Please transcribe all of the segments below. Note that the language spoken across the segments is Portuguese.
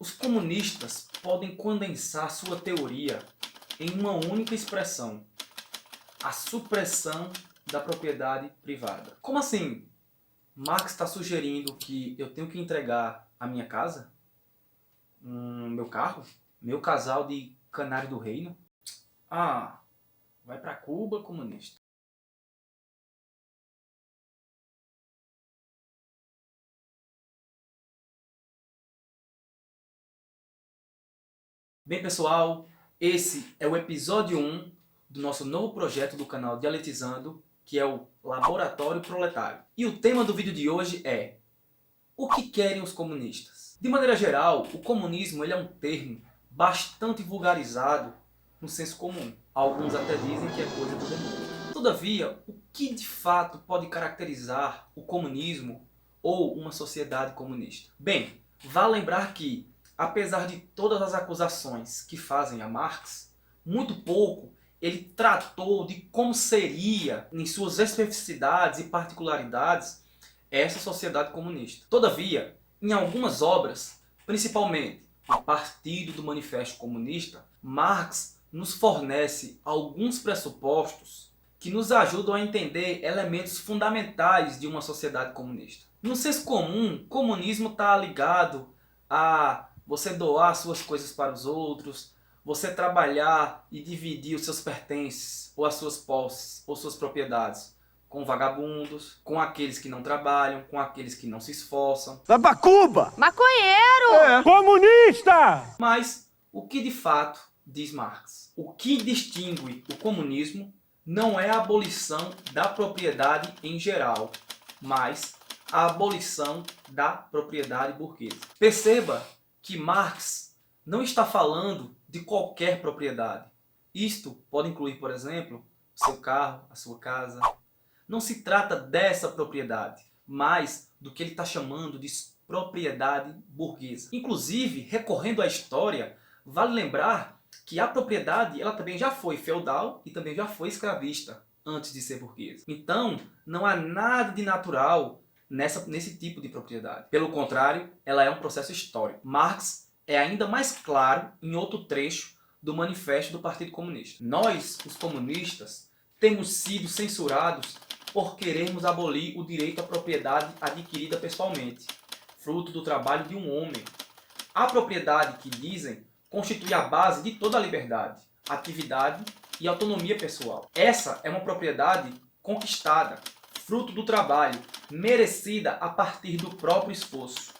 Os comunistas podem condensar sua teoria em uma única expressão: a supressão da propriedade privada. Como assim? Marx está sugerindo que eu tenho que entregar a minha casa? Meu carro? Meu casal de canário do reino? Ah, vai para Cuba, comunista. Bem, pessoal, esse é o episódio 1 do nosso novo projeto do canal Dialetizando, que é o Laboratório Proletário. E o tema do vídeo de hoje é: o que querem os comunistas? De maneira geral, o comunismo ele é um termo bastante vulgarizado no senso comum. Alguns até dizem que é coisa do demônio. Todavia, o que de fato pode caracterizar o comunismo ou uma sociedade comunista? Bem, vale lembrar que, apesar de todas as acusações que fazem a Marx, muito pouco ele tratou de como seria, em suas especificidades e particularidades, essa sociedade comunista. Todavia, em algumas obras, principalmente o Partido do Manifesto Comunista, Marx nos fornece alguns pressupostos que nos ajudam a entender elementos fundamentais de uma sociedade comunista. No senso comum, comunismo está ligado a você doar suas coisas para os outros, você trabalhar e dividir os seus pertences, ou as suas posses, ou suas propriedades, com vagabundos, com aqueles que não trabalham, com aqueles que não se esforçam. Vai pra Cuba! Maconheiro! Comunista! Mas o que de fato diz Marx? O que distingue o comunismo não é a abolição da propriedade em geral, mas a abolição da propriedade burguesa. Perceba que Marx não está falando de qualquer propriedade. Isto pode incluir, por exemplo, o seu carro, a sua casa. Não se trata dessa propriedade, mas do que ele está chamando de propriedade burguesa. Inclusive, recorrendo à história, vale lembrar que a propriedade ela também já foi feudal e também já foi escravista antes de ser burguesa. Então, não há nada de natural nesse tipo de propriedade. Pelo contrário, ela é um processo histórico. Marx é ainda mais claro em outro trecho do Manifesto do Partido Comunista. Nós, os comunistas, temos sido censurados por querermos abolir o direito à propriedade adquirida pessoalmente, fruto do trabalho de um homem. A propriedade, que dizem, constitui a base de toda a liberdade, atividade e autonomia pessoal. Essa é uma propriedade conquistada, fruto do trabalho, merecida a partir do próprio esforço.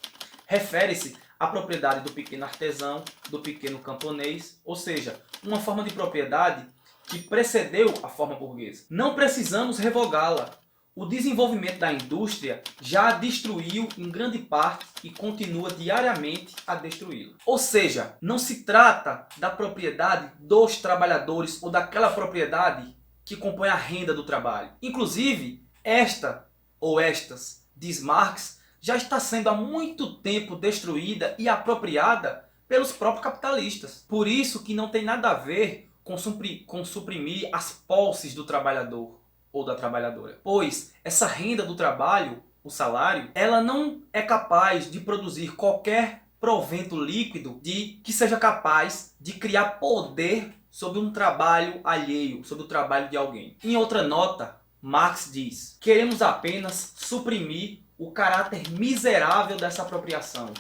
Refere-se à propriedade do pequeno artesão, do pequeno camponês, ou seja, uma forma de propriedade que precedeu a forma burguesa. Não precisamos revogá-la. O desenvolvimento da indústria já a destruiu em grande parte e continua diariamente a destruí-la. Ou seja, não se trata da propriedade dos trabalhadores ou daquela propriedade que compõe a renda do trabalho. Inclusive, esta ou estas, diz Marx, já está sendo há muito tempo destruída e apropriada pelos próprios capitalistas. Por isso que não tem nada a ver com suprimir as posses do trabalhador ou da trabalhadora. Pois essa renda do trabalho, o salário, ela não é capaz de produzir qualquer provento líquido que seja capaz de criar poder sobre um trabalho alheio, sobre o trabalho de alguém. Em outra nota, Marx diz: queremos apenas suprimir o caráter miserável dessa apropriação,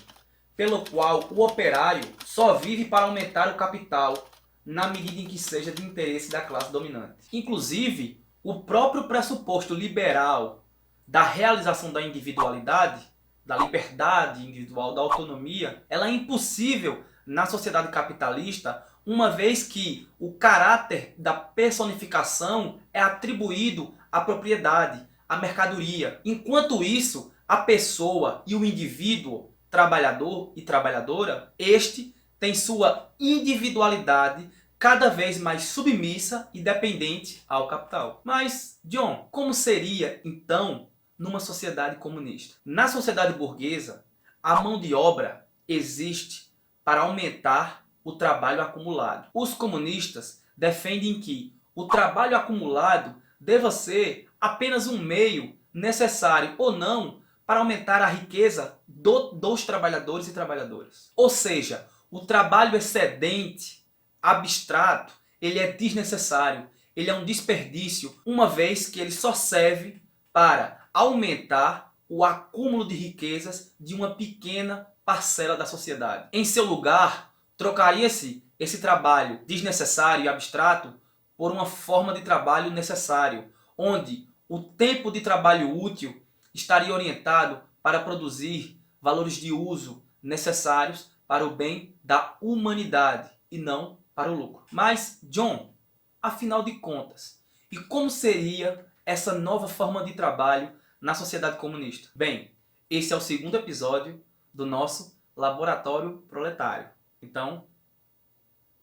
pelo qual o operário só vive para aumentar o capital, na medida em que seja de interesse da classe dominante. Inclusive, o próprio pressuposto liberal da realização da individualidade, da liberdade individual, da autonomia, ela é impossível na sociedade capitalista, uma vez que o caráter da personificação é atribuído à propriedade, à mercadoria. Enquanto isso, a pessoa e o indivíduo, trabalhador e trabalhadora, este tem sua individualidade cada vez mais submissa e dependente ao capital. Mas, John, como seria, então, numa sociedade comunista? Na sociedade burguesa, a mão de obra existe para aumentar o trabalho acumulado. Os comunistas defendem que o trabalho acumulado deva ser apenas um meio necessário ou não para aumentar a riqueza dos trabalhadores e trabalhadoras. Ou seja, o trabalho excedente, abstrato, ele é desnecessário, ele é um desperdício, uma vez que ele só serve para aumentar o acúmulo de riquezas de uma pequena parcela da sociedade. Em seu lugar, trocaria-se esse trabalho desnecessário e abstrato por uma forma de trabalho necessário, onde o tempo de trabalho útil estaria orientado para produzir valores de uso necessários para o bem da humanidade e não para o lucro. Mas, John, afinal de contas, e como seria essa nova forma de trabalho na sociedade comunista? Bem, esse é o segundo episódio do nosso Laboratório Proletário. Então,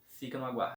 fica no aguardo.